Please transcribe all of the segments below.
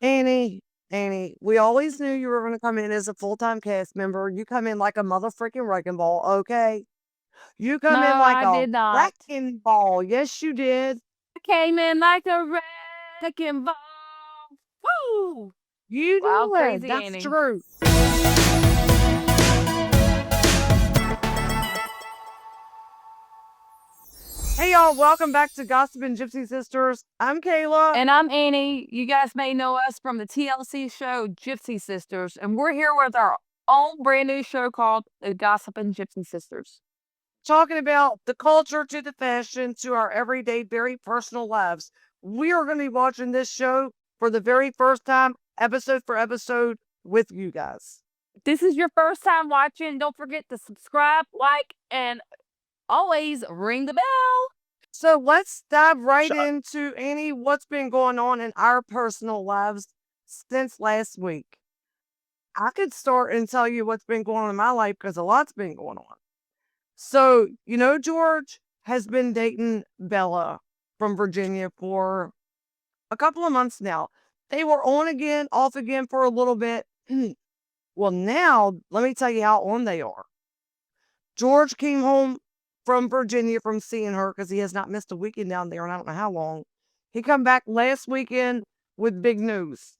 Annie, Annie, we always knew you were going to come in as a full-time cast member. You come in like a motherfucking wrecking ball, okay? You No, come in like I a did not. wrecking ball. Yes, you did. I came in like a wrecking ball. Woo! You Wild, did. crazy That's Annie. true. Hey, y'all. Welcome back to Gossiping Gypsy Sisters. I'm Kayla. And I'm Annie. You guys may know us from the TLC show Gypsy Sisters, and we're here with our own brand new show called The Gossiping Gypsy Sisters. Talking about the culture to the fashion to our everyday, very personal lives. We are going to be watching this show for the very first time, episode for episode, with you guys. If this is your first time watching, don't forget to subscribe, like, and always ring the bell. So let's dive right into Annie, what's been going on in our personal lives since last week. I could start and tell you what's been going on in my life because a lot's been going on. So, George has been dating Bella from Virginia for a couple of months now. They were on again, off again for a little bit. Well, now, let me tell you how on they are. George came home from Virginia from seeing her because he has not missed a weekend down there, and I don't know how long. He come back last weekend with big news.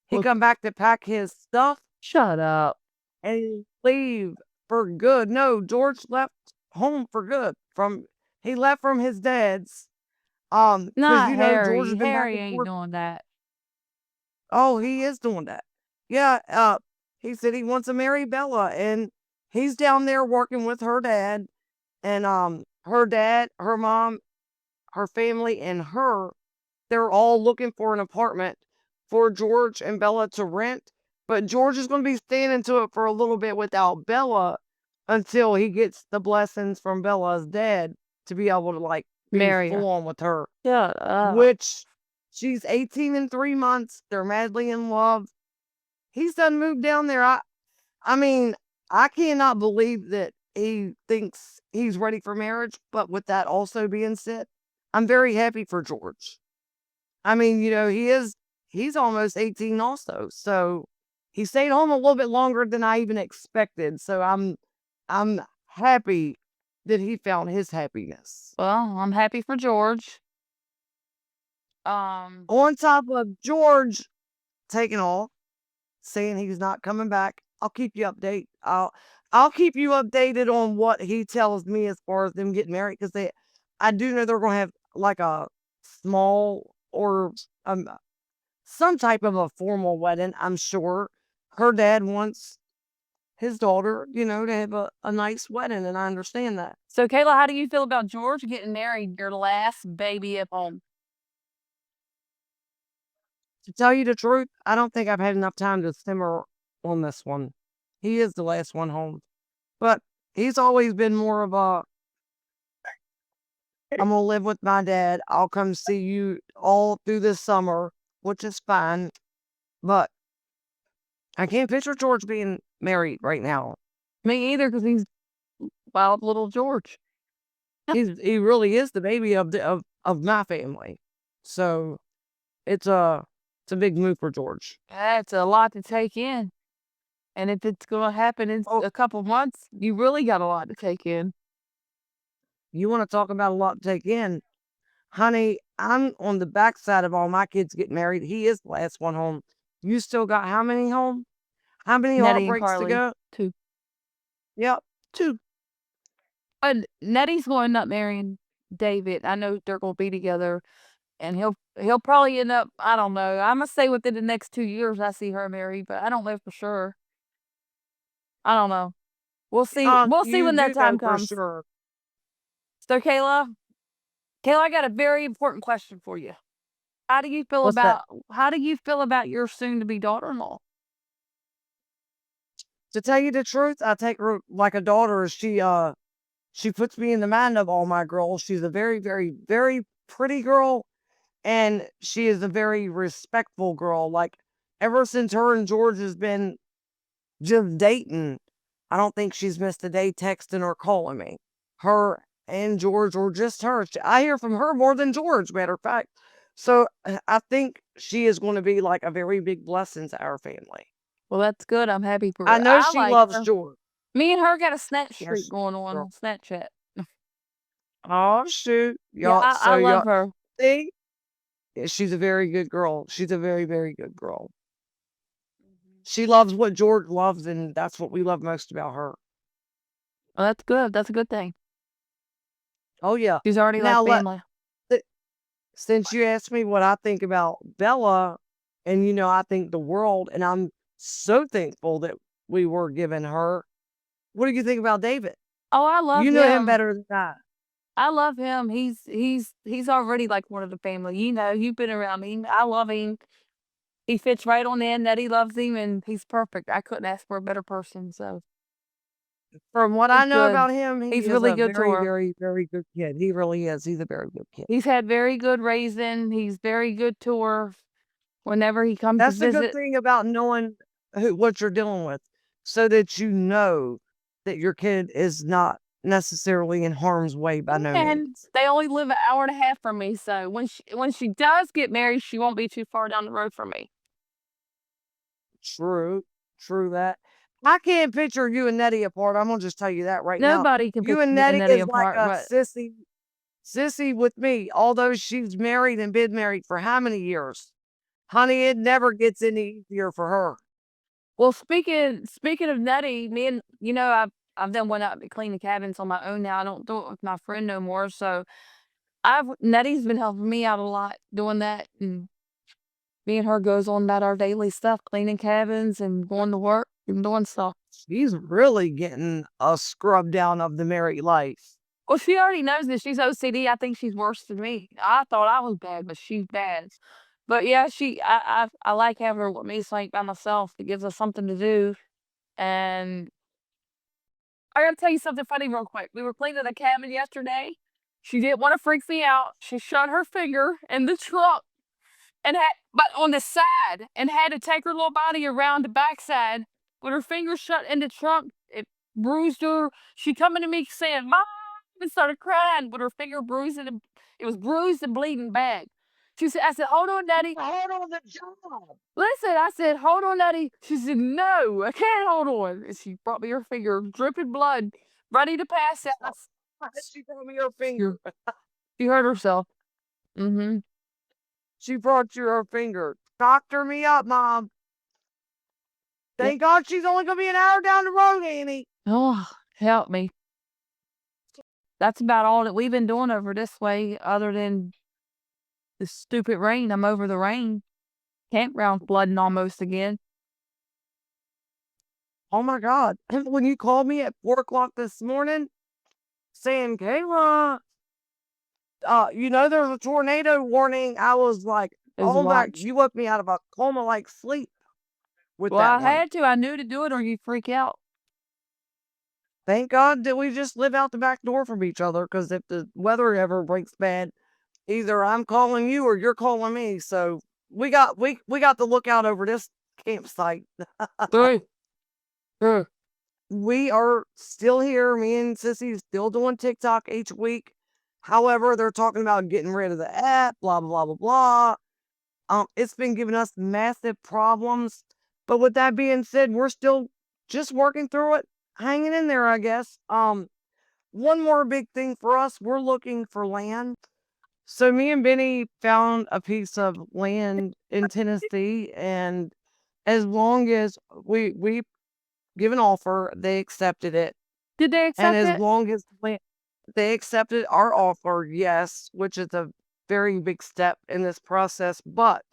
He come back to pack his stuff Shut up. and leave for good. No, George left home for good. He left from his dad's. Because Not George Harry. has been back Harry and ain't forth. doing that. Oh, he is doing that. Yeah, he said he wants to marry Bella, and he's down there working with her dad, and her dad, her mom, her family, and they're all looking for an apartment for George and Bella to rent. But George is going to be staying into it for a little bit without Bella until he gets the blessings from Bella's dad to be able to be Marry her. full on with her. Shut up. Which she's 18 in 3 months. They're madly in love. He's done moved down there. I mean, I cannot believe that he thinks he's ready for marriage. But with that also being said, I'm very happy for George. I mean, he's almost 18 also. So he stayed home a little bit longer than I even expected. So I'm happy that he found his happiness. Well, I'm happy for George. On top of George taking off, saying he's not coming back, I'll keep you updated. I'll keep you updated on what he tells me as far as them getting married because I do know they're going to have like a small or some type of a formal wedding. I'm sure her dad wants his daughter, to have a nice wedding, and I understand that. So, Kayla, how do you feel about George getting married, your last baby at home? To tell you the truth, I don't think I've had enough time to simmer on this one. He is the last one home. But he's always been more of I'm going to live with my dad. I'll come see you all through this summer, which is fine. But I can't picture George being married right now. Me either, because he's wild little George. He really is the baby of my family. So it's a big move for George. That's a lot to take in. And if it's going to happen in a couple months, you really got a lot to take in. You want to talk about a lot to take in? Honey, I'm on the backside of all my kids getting married. He is the last one home. You still got how many home? How many Nettie and heartbreaks to Carly, go? 2. Yep, 2. And Nettie's going up marrying David. I know they're going to be together, and he'll probably end up. I don't know. I'm gonna say within the next 2 years I see her married, but I don't know for sure. I don't know. We'll see. We'll see You when that do know time for comes. sure. So, Kayla, I got a very important question for you. How do you feel What's that? about your soon-to-be daughter-in-law? To tell you the truth, I take her like a daughter. She puts me in the mind of all my girls. She's a very, very, very pretty girl, and she is a very respectful girl. Like, ever since her and George has been just dating, I don't think she's missed a day texting or calling me. Her and George, or just her. I hear from her more than George, matter of fact. So I think she is going to be like a very big blessing to our family. Well, that's good. I'm happy for I her. know I she like loves her. George. Me and her got a snatch streak Yes, going on girl. Snapchat. Oh shoot, Yeah, y'all. I So love y'all her. see, yeah, she's a very good girl. She's a very, very good girl. She loves what George loves, and that's what we love most about her. Well, that's good. That's a good thing. Oh yeah. She's already like Now family. th- since you asked me what I think about Bella, and I think the world, and I'm so thankful that we were given her. What do you think about David? Oh, I love You know him him. better than I. I love him. He's already like one of the family. You've been around me. I love him. He fits right on in. Nettie loves him, and he's perfect. I couldn't ask for a better person. So From what I he's know good. about him, he He's is really a good to very, her. very, very good kid. He really is. He's a very good kid. He's had very good raising. He's very good to her. Whenever he comes to That's the good visit, thing about knowing what you're dealing with, so that you know that your kid is not necessarily in harm's way by no and means. they only live an hour and a half from me. So when she does get married, she won't be too far down the road from me. True, true that. I can't picture you and Nettie apart. I'm gonna just tell you that right now. Nobody can You picture and me and Nettie Nettie is like apart, a but sissy with me. Although she's married and been married for how many years? Honey, it never gets any easier for her. well, speaking of Nettie, me and I've then went out to clean the cabins on my own now. I don't do it with my friend no more. So I've Nettie's been helping me out a lot doing that, and me and her goes on about our daily stuff, cleaning cabins and going to work and doing stuff. She's really getting a scrub down of the married life. Well, she already knows this. She's OCD. I think she's worse than me. I thought I was bad, but she's bad. But yeah, I like having her with me, so I ain't by myself. It gives us something to do. And I gotta tell you something funny real quick. We were cleaning a cabin yesterday. She didn't want to freak me out. She shut her finger in the trunk but on the side, and had to take her little body around the backside with her finger shut in the trunk. It bruised her. She coming to me saying, "Mom," and started crying with her finger bruising, and it was bruised and bleeding bad. I said, "Hold on, Daddy." Hard on the job. Listen, I said, "Hold on, Daddy." She said, "No, I can't hold on." And she brought me her finger, dripping blood, ready to pass out. She brought me her She finger. she hurt herself. Mm-hmm. She brought you her finger. Doctor me up, Mom. Yeah. Thank God she's only gonna be an hour down the road, Annie. Oh, help me. That's about all that we've been doing over this way, other than the stupid rain. I'm over the rain. Campground's flooding almost again. Oh my God. When you called me at 4 o'clock this morning saying, Kayla, there's a tornado warning. I was like, It was oh my, watched. you woke me out of a coma like sleep with Well, that I one. had to. I knew to do it or you freak out. Thank God that we just live out the back door from each other, because if the weather ever breaks bad, either I'm calling you or you're calling me. So we got the lookout over this campsite. Hey, hey. We are still here. Me and Sissy still doing TikTok each week. However, they're talking about getting rid of the app, blah blah blah blah. It's been giving us massive problems. But with that being said, we're still just working through it, hanging in there, I guess. One more big thing for us, we're looking for land. So me and Benny found a piece of land in Tennessee, and as long as we give an offer, they accepted it. Did they And accept as it? long as they accepted our offer, yes, which is a very big step in this process, but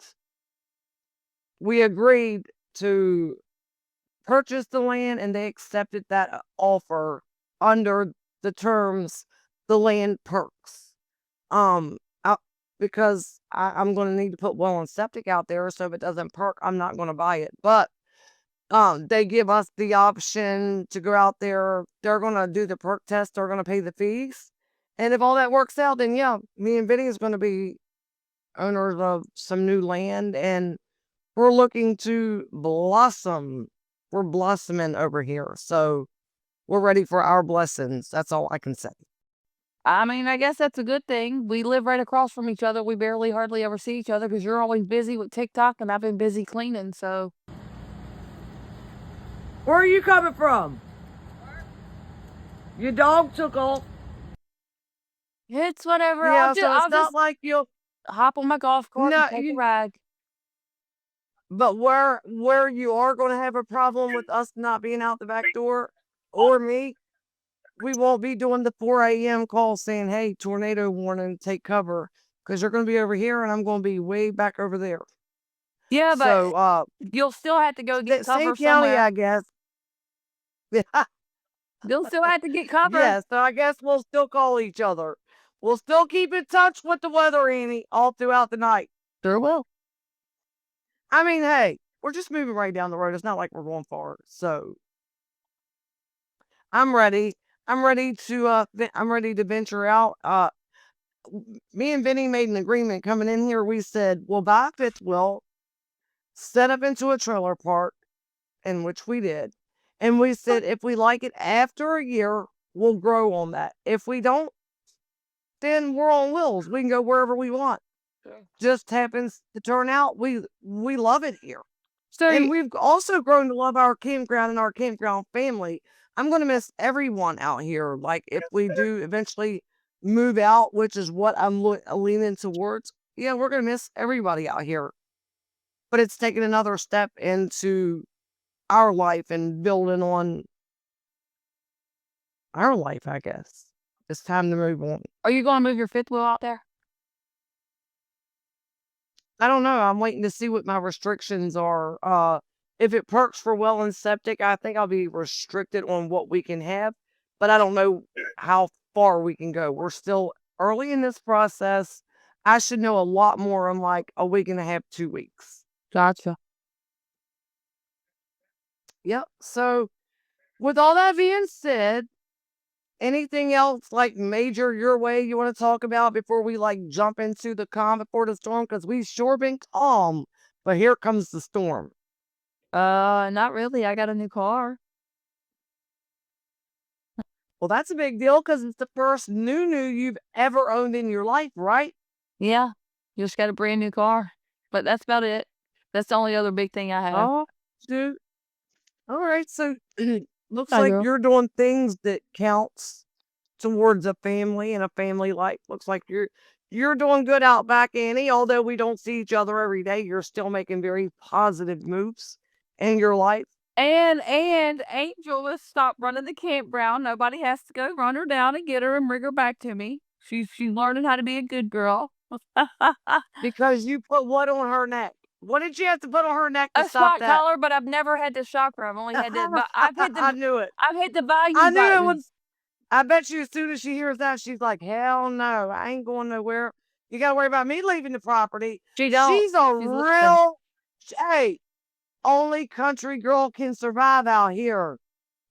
we agreed to purchase the land, and they accepted that offer under the terms, the land perks. Um, I, because I'm going to need to put well and septic out there, so if it doesn't perk, I'm not going to buy it. But they give us the option to go out there. They're going to do the perk test. They're going to pay the fees. And if all that works out, then yeah, me and Vinny is going to be owners of some new land, and we're looking to blossom. We're blossoming over here. So we're ready for our blessings. That's all I can say. I mean, I guess that's a good thing. We live right across from each other. We barely hardly ever see each other because you're always busy with TikTok and I've been busy cleaning, so. Where are you coming from? Your dog took off. It's whatever. Yeah, so it's I'll not just like you'll. hop on my golf cart No, and take a ride. but where you are going to have a problem with us not being out the back door, or me, we won't be doing the 4 a.m. call saying, "Hey, tornado warning, take cover," because you're going to be over here and I'm going to be way back over there. Yeah, but So, you'll still have to go get same cover county, somewhere. I guess. Yeah, You'll still have to get cover. yeah. So I guess we'll still call each other. We'll still keep in touch with the weather, Annie, all throughout the night. Sure will. I mean, hey, we're just moving right down the road. It's not like we're going far. So I'm ready. I'm ready to venture out. Me and Vinny made an agreement coming in here. We said we'll buy a fifth wheel, set up into a trailer park, in which we did. And we said if we like it after a year, we'll grow on that. If we don't, then we're on wheels. We can go wherever we want. Just happens to turn out we love it here. So And we've also grown to love our campground and our campground family. I'm going to miss everyone out here. Like if we do eventually move out, which is what I'm leaning towards, yeah, we're going to miss everybody out here. But it's taken another step into our life and building on our life, I guess. It's time to move on. are you going to move your fifth wheel out there? I don't know. I'm waiting to see what my restrictions are. If it perks for well and septic, I think I'll be restricted on what we can have, but I don't know how far we can go. We're still early in this process. I should know a lot more in like a week and a half, 2 weeks. Gotcha. Yep. So with all that being said, anything else like major your way you want to talk about before we like jump into the calm before the storm? Because we've sure been calm, but here comes the storm. Not really. I got a new car. Well, that's a big deal because it's the first new you've ever owned in your life, right? Yeah. Just got a brand new car. But that's about it. That's the only other big thing I have. Oh, dude. All right. So looks Hi, like girl. you're doing things that counts towards a family and a family life. Looks like you're doing good out back, Annie. Although we don't see each other every day, you're still making very positive moves in your life. And Angel has stopped running the campground. Nobody has to go run her down and get her and bring her back to me. She's learning how to be a good girl. Because you put what on her neck? What did you have to put on her neck to A stop shock that? collar, but I've never had to shock her. I've only had to. But I've hit I the knew it. value I knew it buttons. was. I bet you as soon as she hears that, she's like, hell no, I ain't going nowhere. You got to worry about me leaving the property. She don't. She's a She's real, hey, only country girl can survive out here.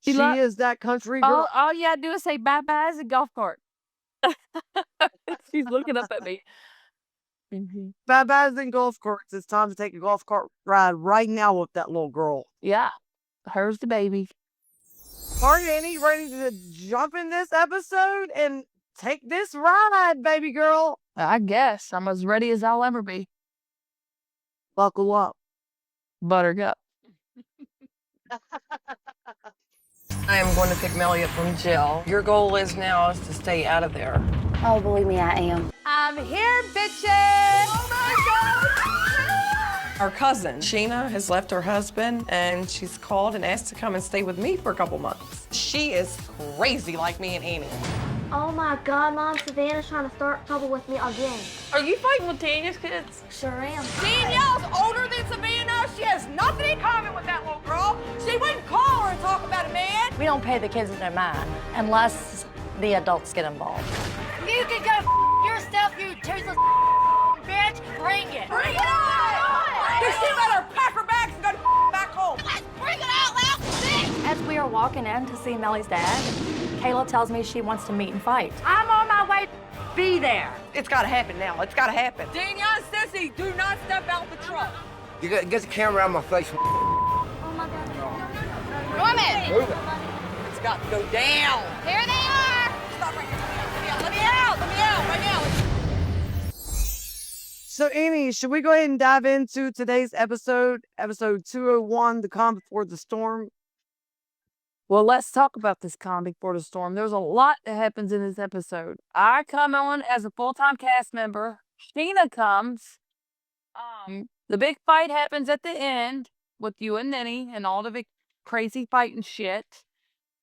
She She lo- is that country girl. all you gotta do is say bye-bye as a golf cart. She's looking up at me. Bye-byes and golf carts. It's time to take a golf cart ride right now with that little girl. Yeah. Her's the baby. Are you Annie ready to jump in this episode and take this ride, baby girl? I guess. I'm as ready as I'll ever be. Buckle up. Buttercup. I am going to pick Mellie up from jail. Your goal is now is to stay out of there. Oh, believe me, I am. I'm here, bitches! Oh Our cousin, Sheena, has left her husband, and she's called and asked to come and stay with me for a couple months. She is crazy like me and Annie. Oh my God, Mom, Savannah's trying to start trouble with me again. Are you fighting with Tanya's kids? Sure am. Danielle's older than Savannah. She has nothing in common with that little girl. She wouldn't call her and talk about a man. We don't pay the kids no mind unless the adults get involved. You can go yourself, you toothless bitch. Bring it. Bring it on! She better pack her bags and go back home. Let's bring it out loud. As we are walking in to see Mellie's dad, Kayla tells me she wants to meet and fight. I'm on my way. Be there. It's got to happen now. It's got to happen. Danielle and Sissy, do not step out the truck. You got get the camera out of my face. Oh my God. Norman, Move it. It's got to go down. here they are. Stop right here. Let me out. So, Annie, should we go ahead and dive into today's episode 201, The Calm Before the Storm? Well, let's talk about this calm before the storm. There's a lot that happens in this episode. I come on as a full-time cast member. Sheena comes. The big fight happens at the end with you and Nettie and all the big crazy fighting shit.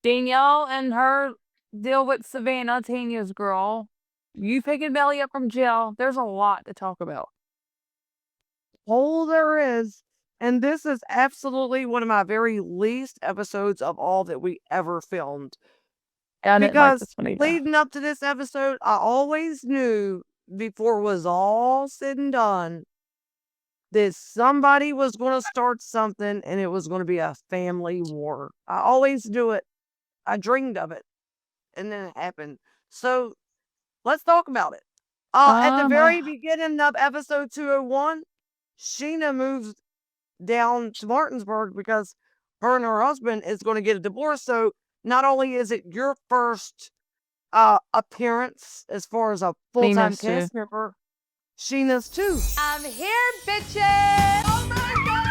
Danielle and her deal with Savannah, Tanya's girl. You picking Mellie up from jail. There's a lot to talk about. Oh, there is. And this is absolutely one of my very least episodes of all that we ever filmed. I didn't like Because this one either. leading up to this episode, I always knew before it was all said and done that somebody was going to start something and it was going to be a family war. I always knew it. I dreamed of it. And then it happened. So let's talk about it. At the very beginning of episode 201, Sheena moves down to Martinsburg because her and her husband is going to get a divorce. So not only is it your first appearance as far as a full-time Sheena's too. cast member, Sheena's too. I'm here, bitches! Oh my God!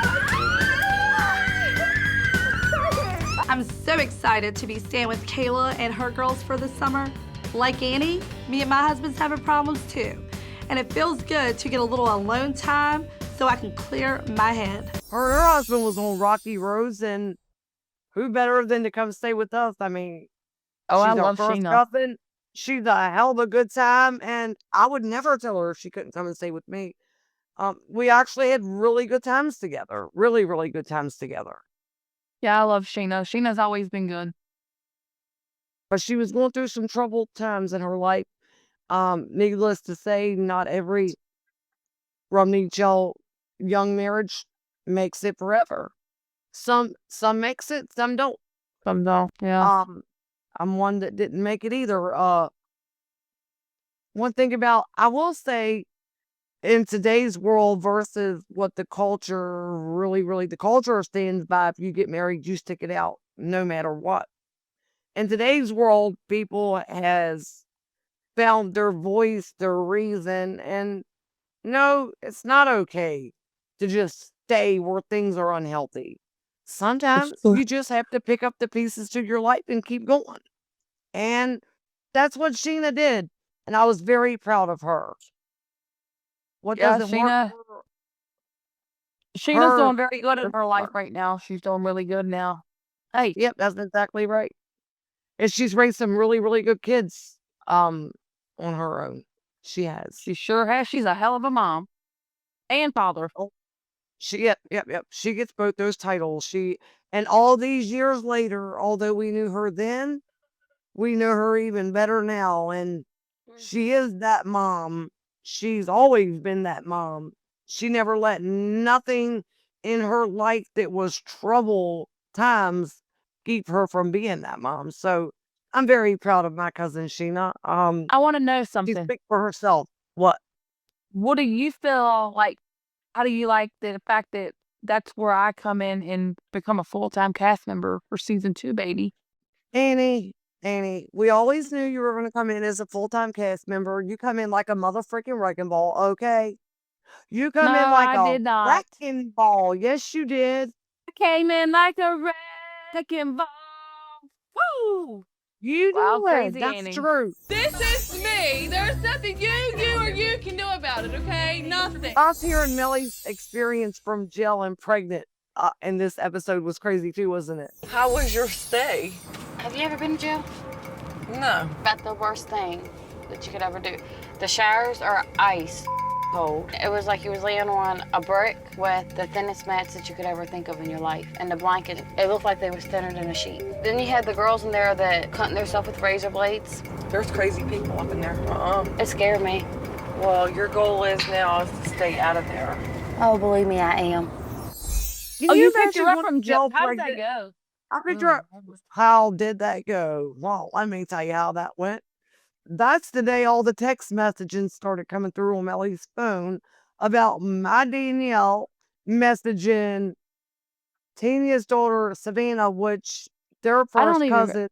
I'm so excited to be staying with Kayla and her girls for the summer. Like Annie, me and my husband's having problems too. And it feels good to get a little alone time so I can clear my head. Her and her husband was on Rocky Roads, and who better than to come stay with us? I mean, Oh, I she's our love first Sheena. cousin. She's a hell of a good time, and I would never tell her if she couldn't come and stay with me. We actually had really good times together. Really, really good times together. Yeah, I love Sheena. Sheena's always been good. But she was going through some troubled times in her life. Needless to say, not every Romney Joe young marriage makes it forever. Some makes it, some don't. Some don't. Yeah. I'm one that didn't make it either. One thing about, I will say, in today's world versus what the culture the culture stands by, if you get married, you stick it out no matter what. In today's world, people has found their voice, their reason, and no, it's not okay to just stay where things are unhealthy. Sometimes you just have to pick up the pieces to your life and keep going. And that's what Sheena did. And I was very proud of her. What Yeah, doesn't work? Sheena's her- doing very good in her her life part. right now. She's doing really good now. Hey, Yep, that's exactly right. And she's raised some really, really good kids on her own. She has. she sure has. She's a hell of a mom and father. Yep. She gets both those titles. And all these years later, although we knew her then, we know her even better now. And she is that mom. She's always been that mom. She never let nothing in her life that was trouble times keep her from being that mom. So I'm very proud of my cousin Sheena. I want to know She something. speaks for herself. What? What do you feel like? How do you like the fact that that's where I come in and become a full-time cast member for season 2, baby? Annie, we always knew you were going to come in as a full-time cast member. You come in like a motherfucking wrecking ball, okay? You come in No, like I a did not. wrecking ball. Yes, you did. I came in like a wrecking ball. Woo! You Wow, do crazy it. That's Annie. true. This is me. There's nothing you can do about it, okay? Nothing. Us hearing Mellie's experience from jail and pregnant in this episode was crazy too, wasn't it? How was your stay? Have you ever been to jail? No. About the worst thing that you could ever do. The showers are ice cold. It was like you was laying on a brick with the thinnest mats that you could ever think of in your life. And the blanket, it looked like they was thinner than a sheet. Then you had the girls in there that cutting themselves with razor blades. There's crazy people up in there. It scared me. Well, your goal is now is to stay out of there. Oh, believe me, I am. Can You picked imagine her up going from to jail. How did pregnant? that go? I picked her up. How did that go? Well, let me tell you how that went. That's the day all the text messaging started coming through on Mellie's phone about my Danielle messaging Tanya's daughter, Savannah, which they're I first don't even- cousins.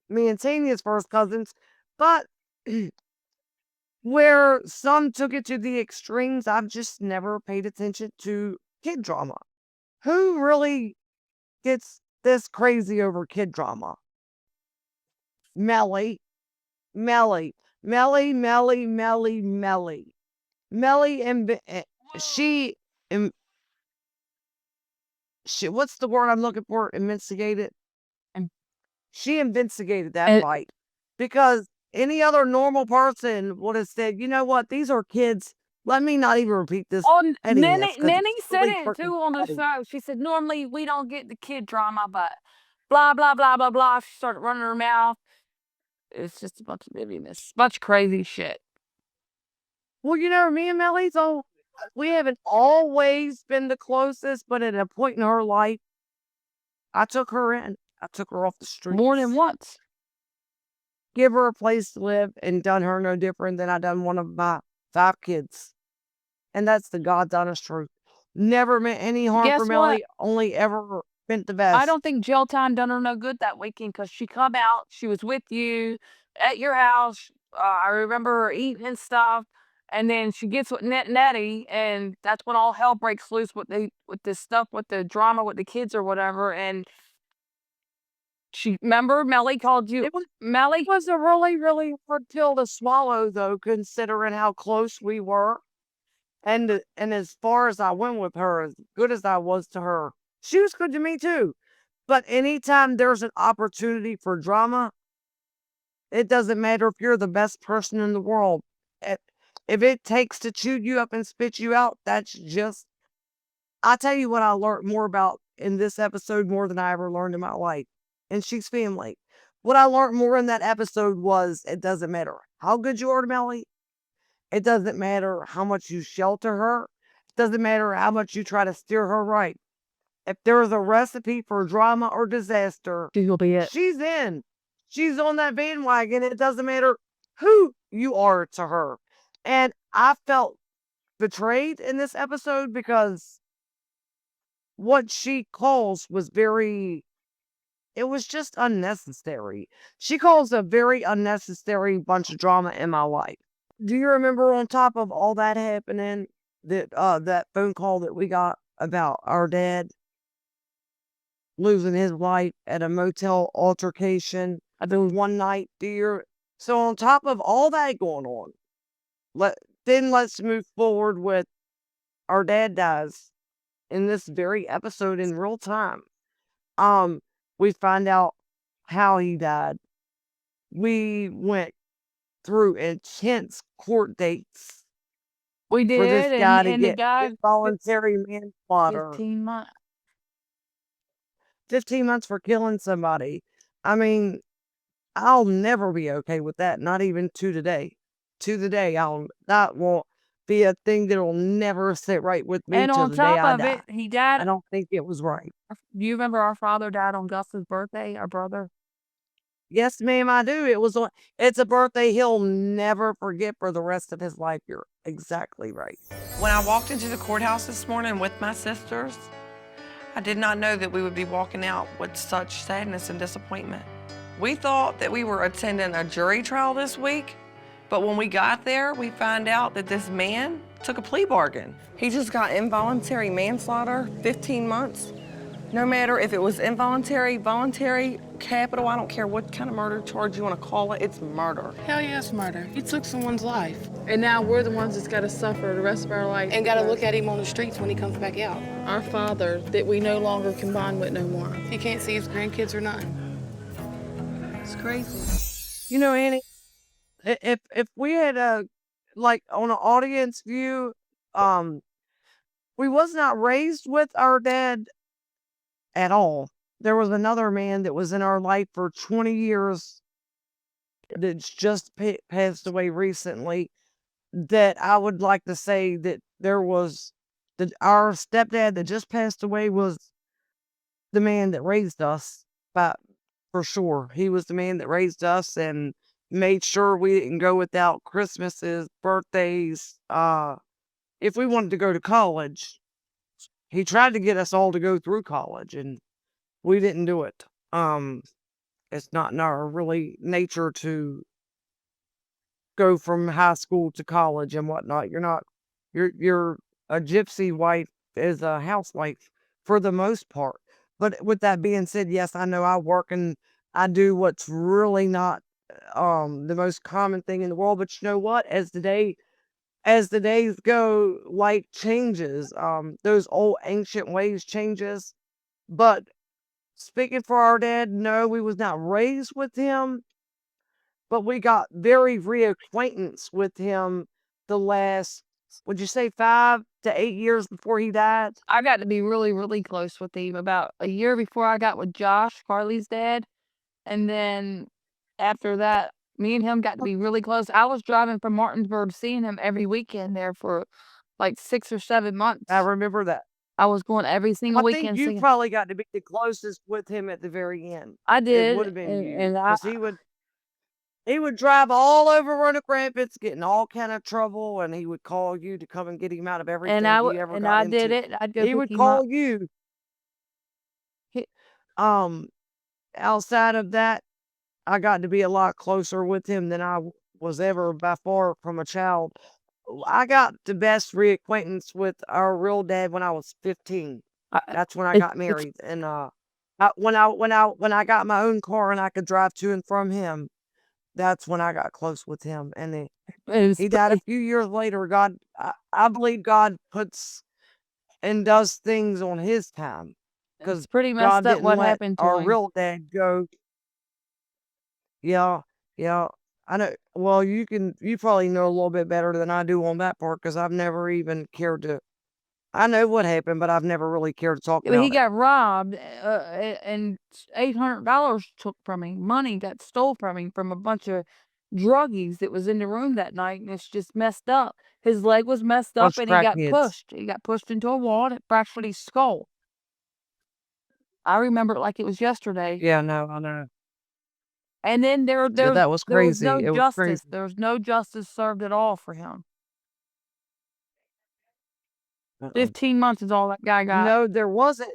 Me and Tanya's first cousins. But where some took it to the extremes. I've just never paid attention to kid drama. Who really gets this crazy over kid drama? Mellie, Mellie, Mellie, Mellie, Mellie, Mellie. Mellie and she, what's the word I'm looking for? Investigated. And- She investigated that fight because any other normal person would have said, you know what, these are kids. Let me not even repeat this. Oh, pettiness, 'cause Nanny it's said really it freaking too on the petty. show. She said, normally we don't get the kid drama, but blah, blah, blah, blah, blah. She started running her mouth. It's just a bunch of busyness, bunch of crazy shit. Well, you know, me and Mellie, so we haven't always been the closest, but at a point in her life, I took her in. I took her off the streets. More than once. Give her a place to live and done her no different than I done one of my 5 kids. And that's the God's honest truth. Never meant any harm Guess for what? Mellie, only ever meant the best. I don't think jail time done her no good that weekend because she come out, she was with you at your house. I remember her eating and stuff. And then she gets with Nettie, and that's when all hell breaks loose with this stuff, with the drama with the kids or whatever. And she, remember, Mellie called you. Mellie It was a really, really hard pill to swallow, though, considering how close we were. And as far as I went with her, as good as I was to her, she was good to me too. But anytime there's an opportunity for drama, it doesn't matter if you're the best person in the world. If it takes to chew you up and spit you out, that's just. I'll tell you what I learned more about in this episode more than I ever learned in my life. And she's family. What I learned more in that episode was it doesn't matter how good you are to Mellie. It doesn't matter how much you shelter her. It doesn't matter how much you try to steer her right. If there is a recipe for drama or disaster, will be it. she's in. She's on that bandwagon. It doesn't matter who you are to her. And I felt betrayed in this episode because what she calls was it was just unnecessary. She calls a very unnecessary bunch of drama in my life. Do you remember on top of all that happening, that phone call that we got about our dad losing his life at a motel altercation one night? So on top of all that going on, let's move forward with our dad dies in this very episode in real time. We find out how he died. We went through intense court dates We for this did, guy to and the get guy involuntary manslaughter. 15 months. 15 months for killing somebody. I mean, I'll never be okay with that. Not even to today. To the day, that will be a thing that will never sit right with me And till on the day I top of die. it, he died. I don't think it was right. Do you remember our father died on Gus's birthday, our brother? Yes, ma'am, I do. It's a birthday he'll never forget for the rest of his life. You're exactly right. When I walked into the courthouse this morning with my sisters, I did not know that we would be walking out with such sadness and disappointment. We thought that we were attending a jury trial this week, but when we got there, we found out that this man took a plea bargain. He just got involuntary manslaughter, 15 months. No matter if it was involuntary, voluntary, capital, I don't care what kind of murder charge you want to call it, it's murder. Hell yeah, it's murder. He took someone's life. And now we're the ones that's got to suffer the rest of our life. And gotta look at him on the streets when he comes back out. Our father that we no longer can bond with no more. He can't see his grandkids or nothing. It's crazy. You know, Annie, if we had like on an audience view, we was not raised with our dad at all. There was another man that was in our life for 20 years that's just passed away recently, that I would like to say that our stepdad that just passed away was the man that raised us, but for sure. He was the man that raised us and made sure we didn't go without Christmases, birthdays. If we wanted to go to college, he tried to get us all to go through college, and we didn't do it. It's not in our really nature to go from high school to college and whatnot. You're a gypsy wife is a housewife for the most part. But with that being said, yes, I know I work and I do what's really not the most common thing in the world. But you know what? As the days go, life changes. Those old ancient ways changes. But speaking for our dad, no, we was not raised with him, but we got very reacquaintance with him the last, would you say 5 to 8 years before he died? I got to be really, really close with him about a year before I got with Josh, Carly's dad. And then after that, me and him got to be really close. I was driving from Martinsburg, seeing him every weekend there for like 6 or 7 months. I remember that. I was going every single I think weekend you seeing. probably got to be the closest with him at the very end. I It did, would have been you, and I, because he would drive all over Roanoke Rapids, get in all kind of trouble, and he would call you to come and get him out of everything he ever and got I into. did it. I'd go He pick would him call up. you. He- Outside of that, I got to be a lot closer with him than I was ever by far from a child. I got the best reacquaintance with our real dad when I was 15. That's when I got married, and when I got my own car and I could drive to and from him, that's when I got close with him. And he died a few years later. I believe God puts and does things on His time, because It's pretty God messed up didn't what let happened to our him. real dad go. Yeah, yeah. I know. Well, you probably know a little bit better than I do on that part, because I've never even cared to. I know what happened, but I've never really cared to talk But he about it. got robbed, and $800 took from him. Money got stole from him from a bunch of druggies that was in the room that night, and it's just messed up. His leg was messed up, Bunch of and he got crackheads. pushed. He got pushed into a wall, and it fractured his skull. I remember it like it was yesterday. Yeah, no, I know. And then Yeah, that was there was crazy. no It was justice. crazy. There was no justice served at all for him. 15 months is all that guy got. No, there wasn't.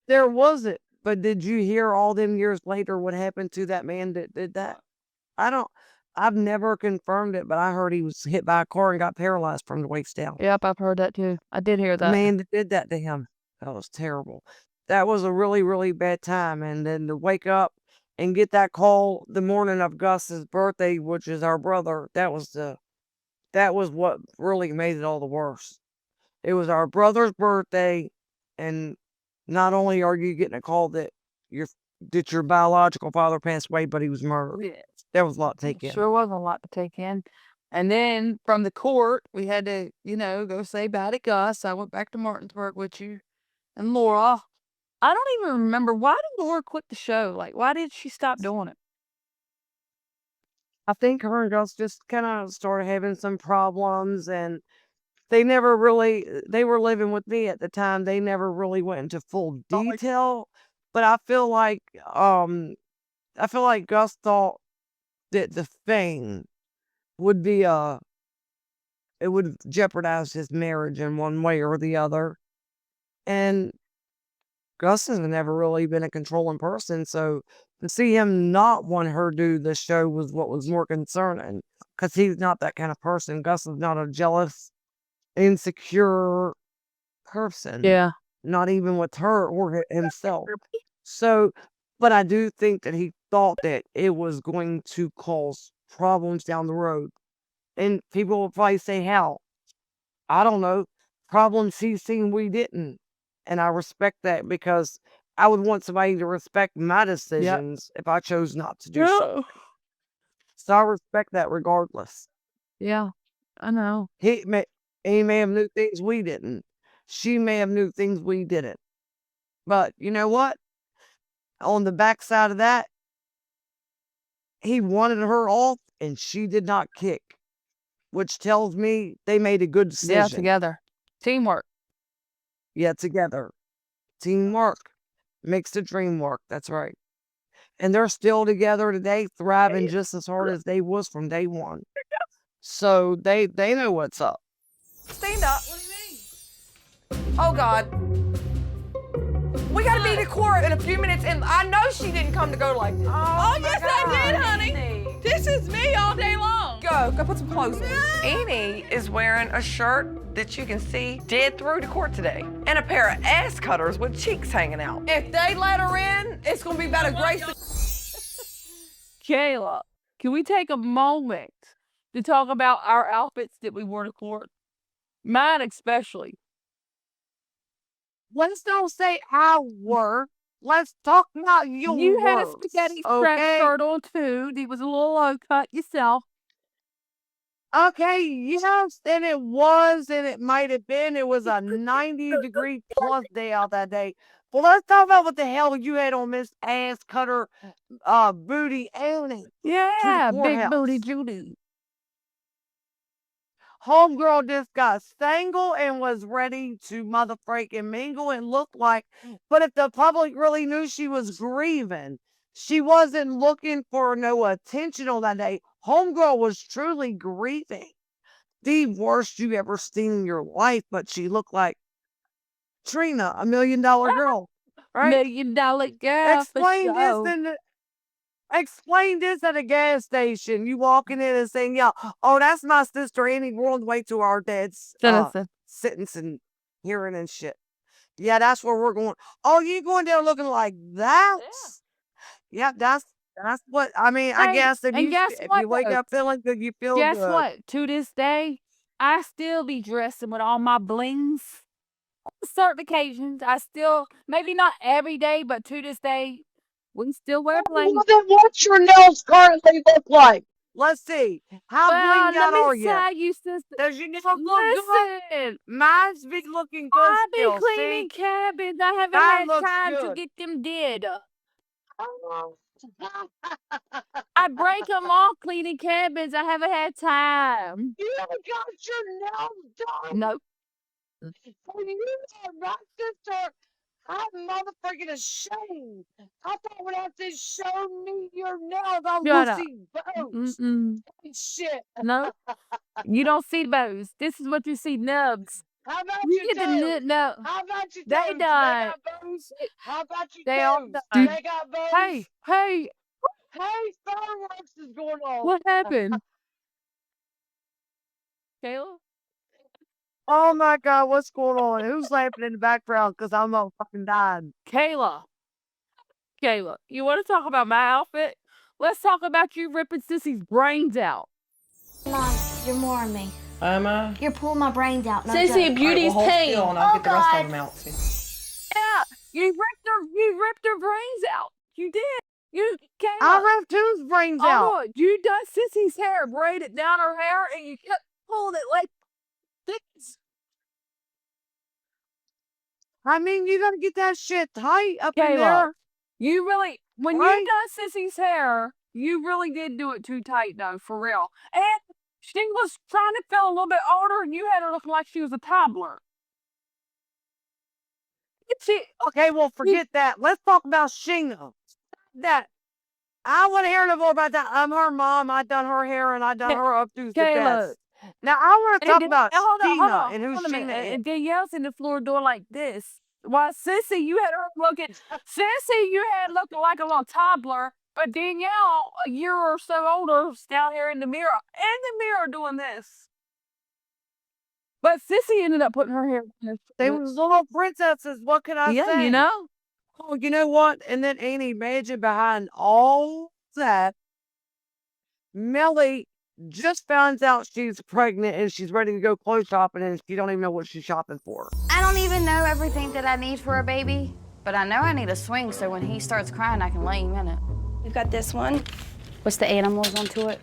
There wasn't. But did you hear all them years later what happened to that man that did that? I've never confirmed it, but I heard he was hit by a car and got paralyzed from the waist down. Yep, I've heard that too. I did hear The that. man that did that to him. That was terrible. That was a really, really bad time. And then to wake up and get that call the morning of Gus's birthday, which is our brother, that was what really made it all the worse. It was our brother's birthday, and not only are you getting a call that your biological father passed away, but he was murdered. Yeah. There was a lot to take in. Sure was a lot to take in. And then from the court, we had to, go say bye to Gus. I went back to Martinsburg with you and Laura. I don't even remember, why did Laura quit the show? Like, why did she stop doing it? I think her and Gus just kind of started having some problems, and they were living with me at the time. They never really went into full detail, but I feel like Gus thought that the fame would be it would jeopardize his marriage in one way or the other. And Gus has never really been a controlling person, so to see him not want her to do the show was what was more concerning, because he's not that kind of person. Gus is not a jealous, insecure person. Yeah. Not even with her or himself. So, but I do think that he thought that it was going to cause problems down the road. And people will probably say, how? I don't know. Problems he's seen we didn't. And I respect that, because I would want somebody to respect my decisions if I chose not to do so. So I respect that regardless. Yeah, I know. He may have knew things we didn't. She may have knew things we didn't. But you know what? On the backside of that, he wanted her off and she did not kick, which tells me they made a good decision. Yeah, together. Teamwork. Yeah, together. Teamwork makes the dream work. That's right. And they're still together today, thriving just as hard as they was from day one. So they know what's up. Stand up. What do you mean? Oh, God. We got to be to court in a few minutes, and I know she didn't come to go like this. Oh yes, I did, honey. Did This is me all day long. Go put some clothes on. Annie is wearing a shirt that you can see dead through to court today, and a pair of ass cutters with cheeks hanging out. If they let her in, it's gonna be about a grace. Kayla, can we take a moment to talk about our outfits that we wore to court? Mine especially. Let's don't say our. Let's talk about your You had a words, spaghetti strap okay? shirt on too. It was a little low cut yourself. Okay, yes, and it was, and it might have been. It was a 90-degree plus day out that day. Well, let's talk about what the hell you had on Miss Ass Cutter Booty Annie. Yeah, big courthouse. booty Judy. Homegirl just got single and was ready to motherfucking mingle and look like, but if the public really knew she was grieving, she wasn't looking for no attention on that day. Homegirl was truly grieving. The worst you ever seen in your life, but she looked like Trina, $1 million girl. Right? $1 million girl. Explain this at a gas station. You walking in and saying, yeah, oh, that's my sister Annie. We're on the way to our dad's sentencing hearing and shit. Yeah, that's where we're going. Oh, you going there looking like that? Yeah, that's what I mean. I guess if you wake up feeling good, you feel good. Guess what? To this day, I still be dressing with all my blings. On certain occasions, I still, maybe not every day, but to this day, we still wear bling. Well, then what's your nails currently look like? Let's see. How blinged out are you? Tell you, sister. Does your nails look good? Mine's been looking good. I've been cleaning cabins. I haven't had time to get them did. I break them off cleaning cabins. I haven't had time. You haven't got your nails done? Nope. When you are my sister, I'm motherfucking ashamed. I thought when I said show me your nails, I was going to see bones. Shit. No, you don't see bows. This is what you see, nubs. How about You your get the toes? no. How about your They toes? done. They got bones? How about your They all toes? done. They got bones? Hey, Hey, fireworks is going on. what happened? Kayla? Oh my God, what's going on? Who's laughing in the background? Because I'm fucking dying. Kayla, you want to talk about my outfit? Let's talk about you ripping Sissy's brains out. Mom, you're more on me. Am I? You're pulling my brains out. No Sissy, joke. beauty's Hold pain. still and I'll get the rest God. of them out too. Yeah, you ripped her brains out. You did. You, Kayla. I ripped whose brains out? Oh, you done Sissy's hair, braided down her hair, and you kept pulling it like this. I mean, you gotta get that shit tight up in Kayla, there. you really, when Right? you done Sissy's hair, you really did do it too tight, though, for real. And she was trying to feel a little bit older, and you had her looking like she was a toddler. Okay, well, forget that. Let's talk about Sheena. That I want to hear no more about that. I'm her mom. I done her hair and I done her up through the best. Now I want to talk about Sheena and who Sheena is. And Danielle's in the floor door like this. While Sissy, you had her looking. Sissy, you had looking like a little toddler. But Danielle, a year or so older, is down here in the mirror doing this. But Sissy ended up putting her hair in this. They was little princesses. What can I say? Yeah, you know. Oh, you know what? And then Annie, imagine behind all that, Mellie just finds out she's pregnant and she's ready to go clothes shopping and she don't even know what she's shopping for. I don't even know everything that I need for a baby, but I know I need a swing so when he starts crying, I can lay him in it. We've got this one. What's the animals onto it?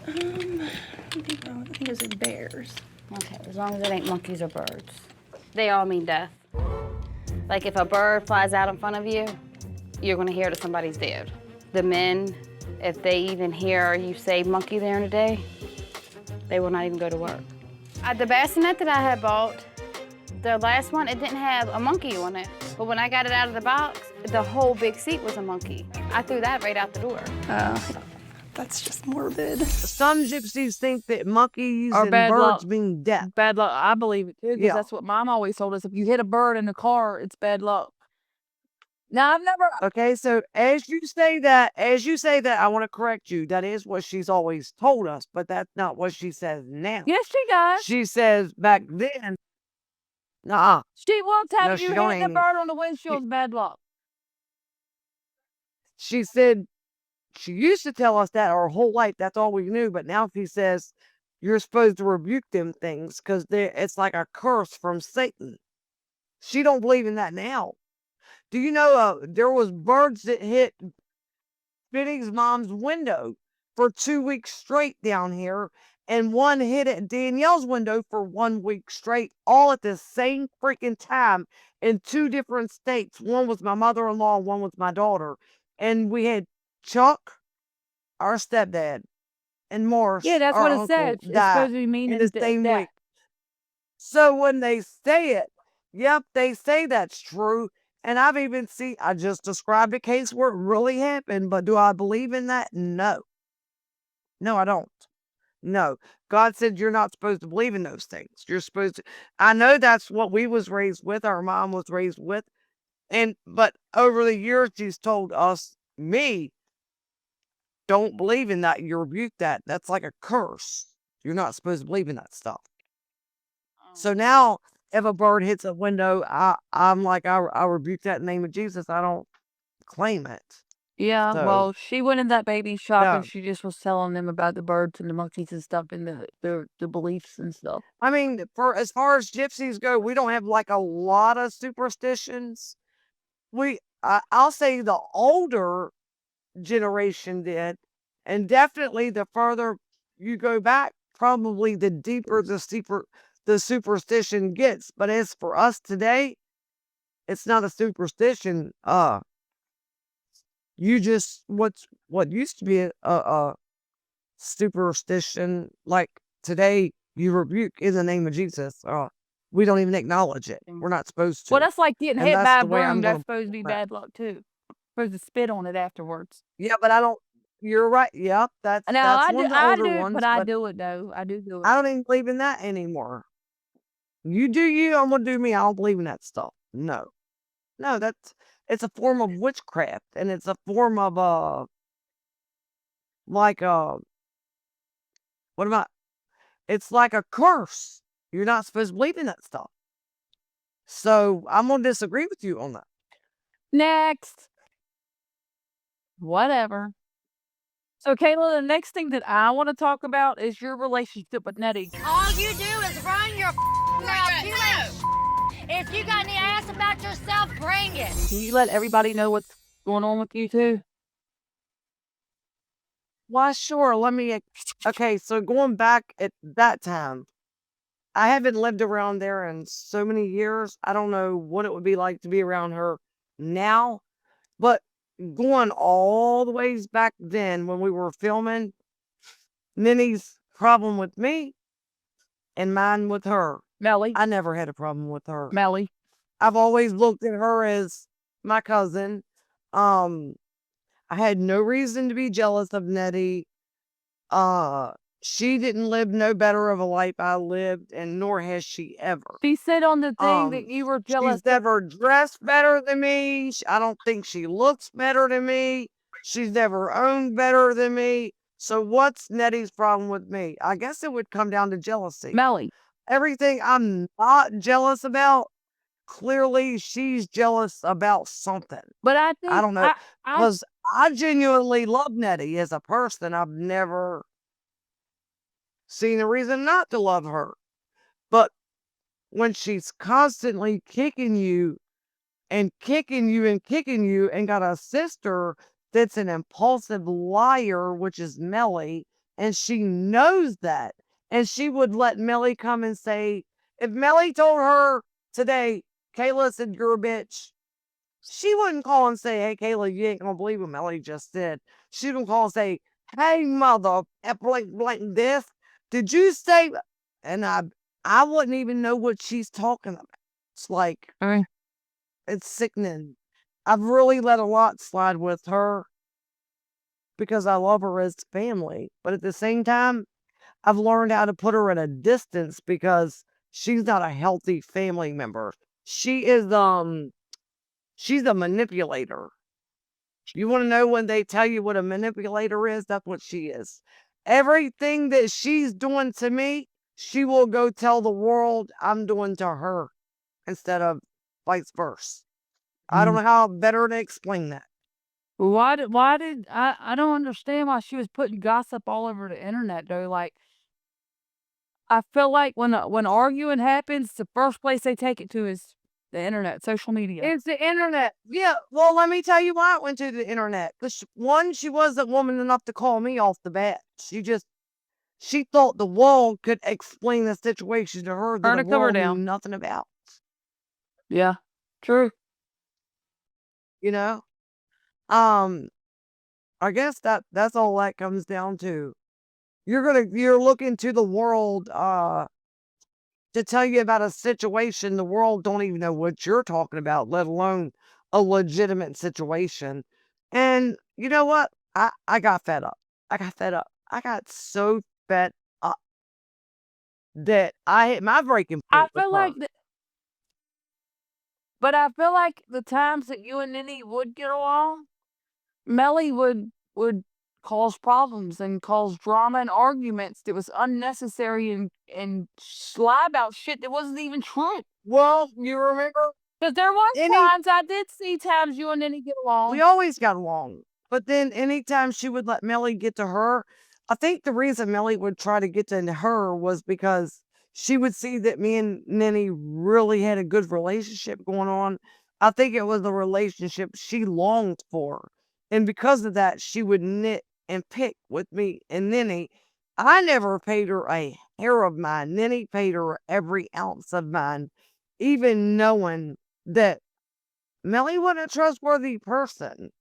I think those are bears. Okay, as long as it ain't monkeys or birds. They all mean death. Like if a bird flies out in front of you, you're gonna hear that somebody's dead. The men, if they even hear you say monkey there in a day, they will not even go to work. The bassinet that I had bought, the last one, it didn't have a monkey on it. But when I got it out of the box, the whole big seat was a monkey. I threw that right out the door. That's just morbid. Some gypsies think that monkeys Or and bad birds luck. mean death. Bad luck. I believe it too, because Yeah. that's what Mom always told us. If you hit a bird in the car, it's bad luck. Now, I've never. Okay, so as you say that, I want to correct you. That is what she's always told us, but that's not what she says now. Yes, she does. She says back then, nah, She will tell no, you she don't, hitting the Annie. bird on the windshield's bad luck. She said she used to tell us that our whole life. That's all we knew. But now she says you're supposed to rebuke them things because it's like a curse from Satan. She don't believe in that now. Do you know there was birds that hit Benny's mom's window for 2 weeks straight down here, and one hit at Danielle's window for 1 week straight, all at the same freaking time in 2 different states. One was my mother-in-law, one was my daughter. And we had Chuck, our stepdad, and Morris, Yeah, that's our what it uncle, says. It's died supposed to be in meaning the same that. week. So when they say it, yep, they say that's true. And I've even seen, I just described a case where it really happened, but do I believe in that? No. No, I don't. No. God said you're not supposed to believe in those things. You're supposed to, I know that's what we was raised with, our mom was raised with. But over the years, she's told us, me, don't believe in that. You rebuke that. That's like a curse. You're not supposed to believe in that stuff. So now, if a bird hits a window, I'm like, I rebuke that in the name of Jesus. I don't claim it. Yeah, So, well, she went in that baby shop no. and she just was telling them about the birds and the monkeys and stuff and the beliefs and stuff. I mean, for as far as gypsies go, we don't have like a lot of superstitions. I'll say the older generation did, and definitely the further you go back, probably the deeper the superstition gets. But as for us today, it's not a superstition. You just what used to be a superstition, like today you rebuke in the name of Jesus. We don't even acknowledge it. We're not supposed to. Well, that's like getting And hit that's by a the way I'm broom. gonna That's supposed to be put it. bad luck too. Supposed to spit on it afterwards. Yeah, but I don't. You're right. Yep, Now that's one of the I older do, ones. but I But do it though. I do it. I don't even believe in that anymore. You do you. I'm gonna do me. I don't believe in that stuff. No, no. It's a form of witchcraft, and it's a form of like what about? It's like a curse. You're not supposed to believe in that stuff. So I'm gonna disagree with you on that. Next. Whatever. So, Kayla, the next thing that I want to talk about is your relationship with Nettie. All you do is run your mouth. You ain't If you got any ass about yourself, bring it. Can you let everybody know what's going on with you two? Why, sure. Okay, so going back at that time, I haven't lived around there in so many years. I don't know what it would be like to be around her now, but going all the ways back then when we were filming, Minnie's problem with me and mine with her. Mellie. I never had a problem with her. Mellie. I've always looked at her as my cousin. I had no reason to be jealous of Nettie. She didn't live no better of a life I lived, and nor has she ever. She said on the thing that you were jealous. She's never dressed better than me. I don't think she looks better than me. She's never owned better than me. So what's Nettie's problem with me? I guess it would come down to jealousy. Mellie. Everything I'm not jealous about, clearly she's jealous about something. But I think I don't know. Because I genuinely love Nettie as a person. I've never seen a reason not to love her. But when she's constantly kicking you and kicking you and kicking you and got a sister that's an impulsive liar, which is Mellie, and she knows that. And she would let Mellie come and say, if Mellie told her today, Kayla said, you're a bitch, she wouldn't call and say, hey, Kayla, you ain't gonna believe what Mellie just did. She would call and say, hey, mother, blank this. Did you say? And I wouldn't even know what she's talking about. It's like, it's sickening. I've really let a lot slide with her because I love her as family. But at the same time, I've learned how to put her at a distance because she's not a healthy family member. She is, She's a manipulator. You want to know when they tell you what a manipulator is? That's what she is. Everything that she's doing to me, she will go tell the world I'm doing to her instead of vice versa. I don't know how better to explain that. Why did I don't understand why she was putting gossip all over the internet though. Like, I feel like when arguing happens, the first place they take it to is the internet, social media. It's the internet. Yeah, well, let me tell you why it went to the internet. Because one, she wasn't woman enough to call me off the bat. She thought the world could explain the situation to her that Turn the the cover world knew down. nothing about. Yeah, true. You know? I guess that's all that comes down to. You're looking to the world to tell you about a situation the world don't even know what you're talking about, let alone a legitimate situation. And you know what? I got fed up. I got fed up. I got so fed up that I hit my breaking I point with feel her. like but I feel like the times that you and Nene would get along, Mellie would cause problems and cause drama and arguments that was unnecessary and lie about shit that wasn't even true. Well, you remember? Because there was Any times I did see times you and Nene get along. We always got along. But then anytime she would let Mellie get to her, I think the reason Mellie would try to get to her was because she would see that me and Nenny really had a good relationship going on. I think it was a relationship she longed for. And because of that, she would knit and pick with me and Nenny. I never paid her a hair of mine. Nenny paid her every ounce of mine, even knowing that Mellie wasn't a trustworthy person.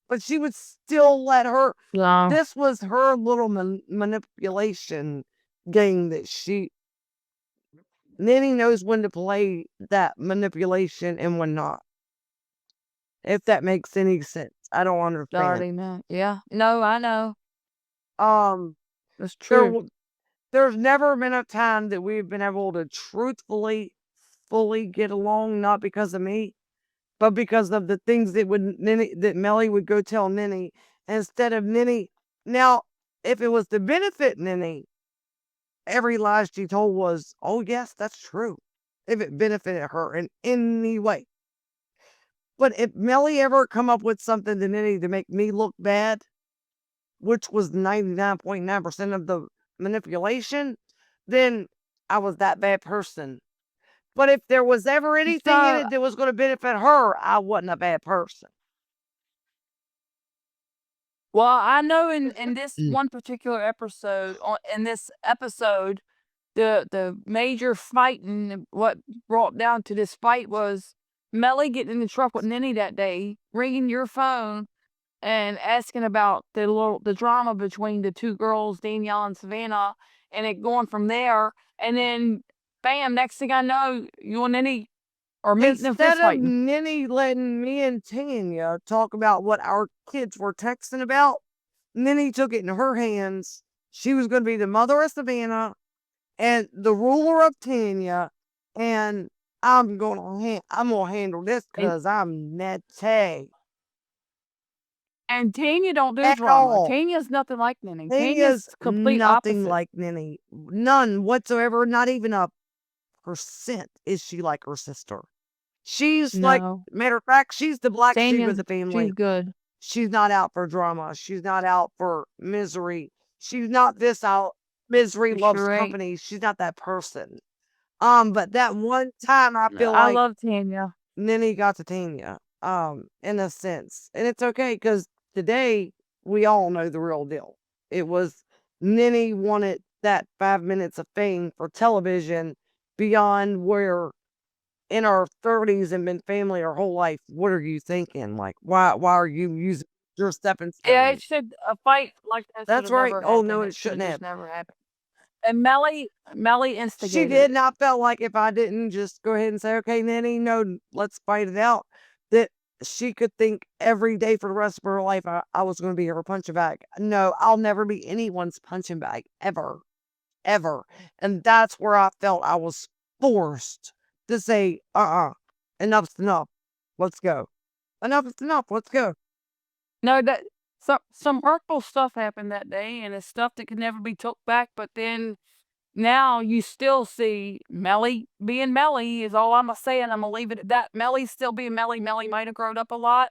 But she would still let her. No. This was her little manipulation game that Nanny knows when to play that manipulation and when not. If that makes any sense. I don't understand. Already know. Yeah. No, I know. That's true. There's never been a time that we've been able to truthfully, fully get along, not because of me, but because of the things that Mellie would go tell Nenny instead of Nenny. Now, if it was to benefit Nenny, every lie she told was, oh yes, that's true. If it benefited her in any way. But if Mellie ever come up with something to Nenny to make me look bad, which was 99.9% of the manipulation, then I was that bad person. But if there was ever anything in it that was going to benefit her, I wasn't a bad person. Well, I know in this one particular episode, the major fighting, what brought down to this fight was Mellie getting in the truck with Nenny that day, ringing your phone and asking about the drama between the two girls, Danielle and Savannah, and it going from there. And then, bam! Next thing I know, you and Nenny are meeting and fist Instead of fighting. Nenny letting me and Tanya talk about what our kids were texting about, Nenny took it in her hands. She was going to be the mother of Savannah and the ruler of Tanya, and I'm gonna handle this because I'm Nettie. And Tanya don't do At drama. all. Tanya's nothing like Nenny. Tanya's complete nothing opposite. like Nenny. None whatsoever. Not even a % is she like her sister. She's like, matter of fact, she's the black sheep of the family. She's good. She's not out for drama. She's not out for misery. She's not this out. Misery loves company. She's not that person. But that one time I feel I like love Tanya. Nenny got to Tanya, in a sense. And it's okay because today we all know the real deal. It was Nenny wanted that 5 minutes of fame for television beyond where in our 30s and been family our whole life. What are you thinking? Like, why are you using your stepping stone? Yeah, it should a fight like that. That's right. Oh no, it shouldn't have. Never happened. And Mellie instigated. She did, and I felt like if I didn't just go ahead and say, okay, Nanny, no, let's fight it out, that she could think every day for the rest of her life I was going to be her punching bag. No, I'll never be anyone's punching bag, ever, ever. And that's where I felt I was forced to say, enough's enough. Let's go. Enough is enough. Let's go. No, that some hurtful stuff happened that day, and it's stuff that could never be took back. But then now you still see Mellie being Mellie is all I'm gonna say, and I'm gonna leave it at that. Mellie's still being Mellie. Mellie might have grown up a lot,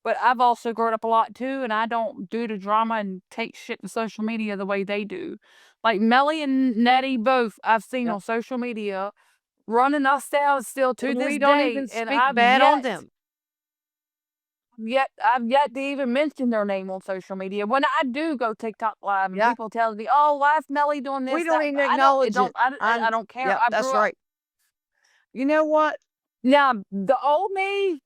but I've also grown up a lot too, and I don't do the drama and take shit to social media the way they do. Like Mellie and Nettie both, I've seen Yep. on social media running us down still to And this we don't day, even and speak bad on them. I've yet to even mention their name on social media. When I do go TikTok live and Yeah. people tell me, "Oh, why is Mellie doing this?" We don't that," even I acknowledge it. I don't care. Yep, I that's grew up. right. You know what? Now the old me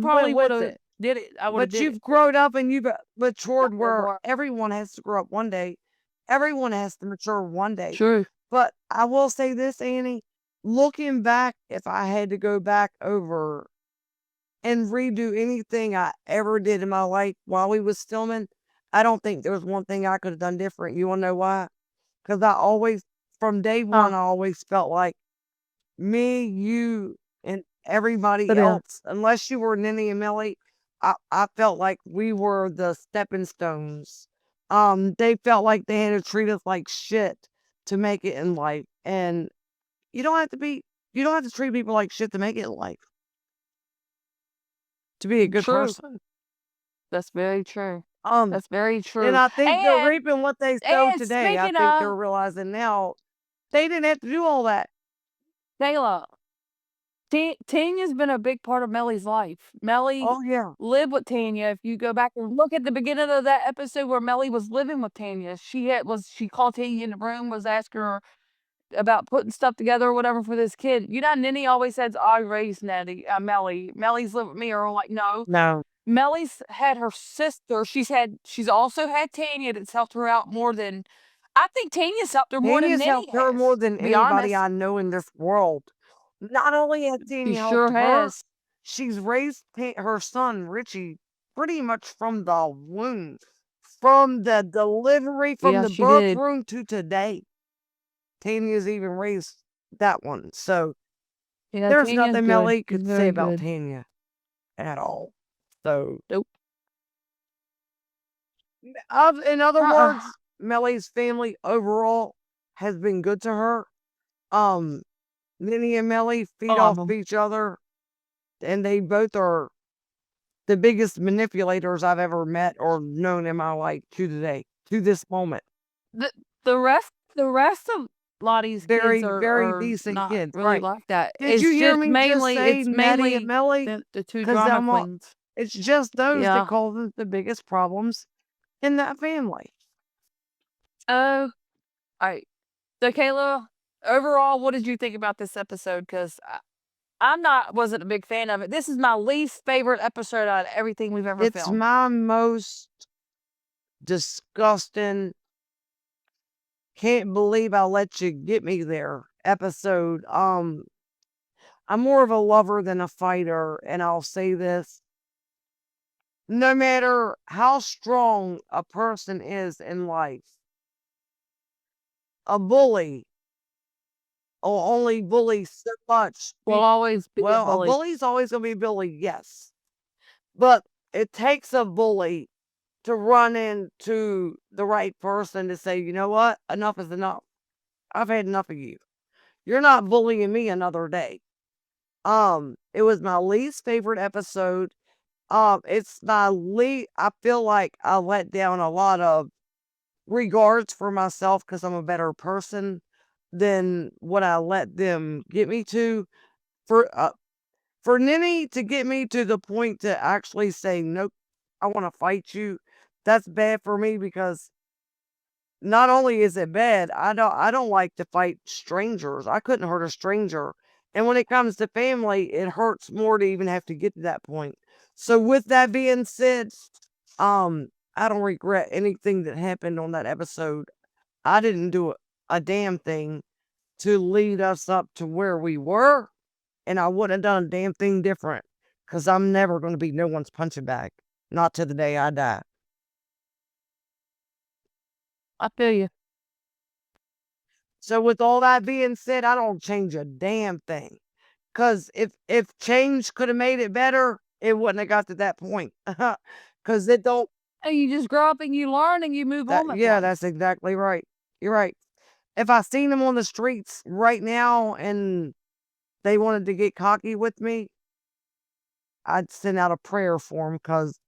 probably Went would with have it. did it. I would have But did it. you've grown up and you've matured No where more. everyone has to grow up one day. Everyone has to mature one day. True. But I will say this, Annie, looking back, if I had to go back over and redo anything I ever did in my life while we was filming, I don't think there was one thing I could have done different. You wanna know why? Because I always, from day one, I always felt like me, you, and everybody But yeah. else, unless you were Ninny and Mellie, I felt like we were the stepping stones. They felt like they had to treat us like shit to make it in life. And you don't have to be, you don't have to treat people like shit to make it in life. To be a good True. person. That's very true. Um, That's very true. and I think they're And reaping what they sowed today. I speaking think they're of realizing now they didn't have to do all that. Kayla, Tanya's been a big part of Mellie's life. Mellie Oh yeah. lived with Tanya. If you go back and look at the beginning of that episode where Mellie was living with Tanya, she called Tanya in the room, was asking her about putting stuff together or whatever for this kid. You know, Ninny always says, "I raised Mellie. Mellie's lived with me," or like, no. No. Mellie's had her sister. She's also had Tanya that's helped her out more than I think Tanya's helped her more than Tanya's Ninny helped her more has. than Be anybody honest. I know in this world. Not only has She Tanya sure helped her, has. she's raised her son, Richie, pretty much from the womb. From the delivery, from Yeah, the she birth did. room to today. Tanya's even raised that one. So Yeah, there's Tanya's nothing good. Mellie She's could say very about good. Tanya at all. So, Nope. in other words, Mellie's family overall has been good to her. Minnie and Mellie feed All of off them. of each other, and they both are the biggest manipulators I've ever met or known in my life to today, to this moment. The rest of Lottie's Very, kids very are decent not kids, really right? like that. Did It's you hear just me just mainly say Nettie and Mellie? the two Because drama queens. it's just those Yeah. that cause the biggest problems in that family. Oh, alright. So Kayla, overall, what did you think about this episode? Because wasn't a big fan of it. This is my least favorite episode out of everything we've ever It's filmed. my most disgusting, can't believe I let you get me there episode. I'm more of a lover than a fighter, and I'll say this. No matter how strong a person is in life, a bully will only bully so much. Will always be a Well, a bully. bully's always going to be a bully, yes. But it takes a bully to run into the right person to say, you know what? Enough is enough. I've had enough of you. You're not bullying me another day. It was my least favorite episode. It's I feel like I let down a lot of regards for myself because I'm a better person than what I let them get me to. For Ninny to get me to the point to actually say, nope, I want to fight you, that's bad for me because not only is it bad, I don't like to fight strangers. I couldn't hurt a stranger. And when it comes to family, it hurts more to even have to get to that point. So with that being said, I don't regret anything that happened on that episode. I didn't do a damn thing to lead us up to where we were, and I wouldn't have done a damn thing different because I'm never going to be no one's punching bag. Not to the day I die. I feel you. So with all that being said, I don't change a damn thing. Because if change could have made it better, it wouldn't have got to that point. Because it don't. And you just grow up and you learn and you move on. Yeah, that's exactly right. You're right. If I seen them on the streets right now and they wanted to get cocky with me, I'd send out a prayer for them because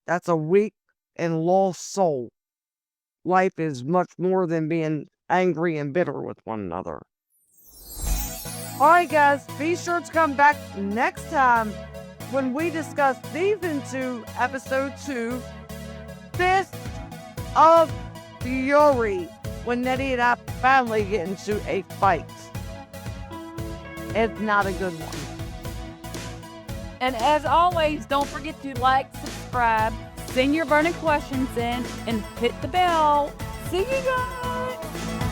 that's a weak and lost soul. Life is much more than being angry and bitter with one another. All right, guys, be sure to come back next time when we discuss Season 2, Episode 2, Fist of Fury, when Nettie and I finally get into a fight. It's not a good one. And as always, don't forget to like, subscribe, send your burning questions in, and hit the bell. See you guys!